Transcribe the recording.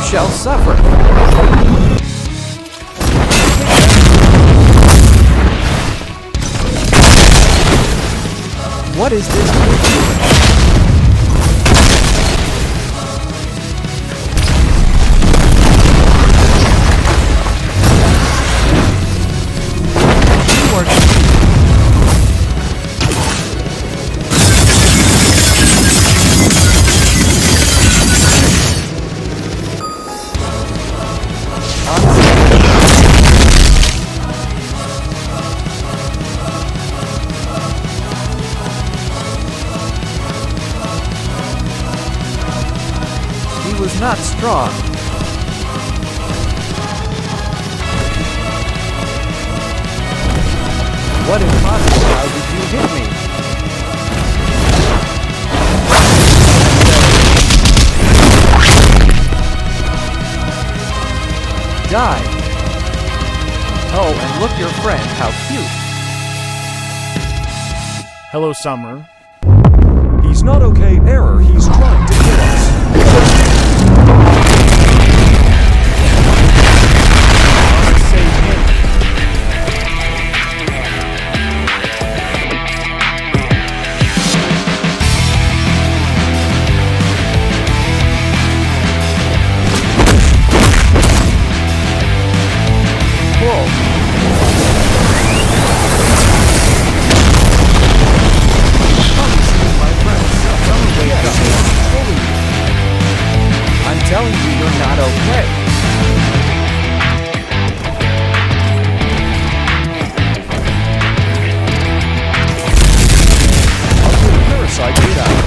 shall suffer. What is this kid doing? You are defeated. He was not strong. What impossible? How did you hit me? Die. Oh, and look your friend, how cute. Hello, Summer. He's not okay, Error. He's trying to kill us. Save him. Whoa. I'm telling you, you're not okay. How could a parasite get out?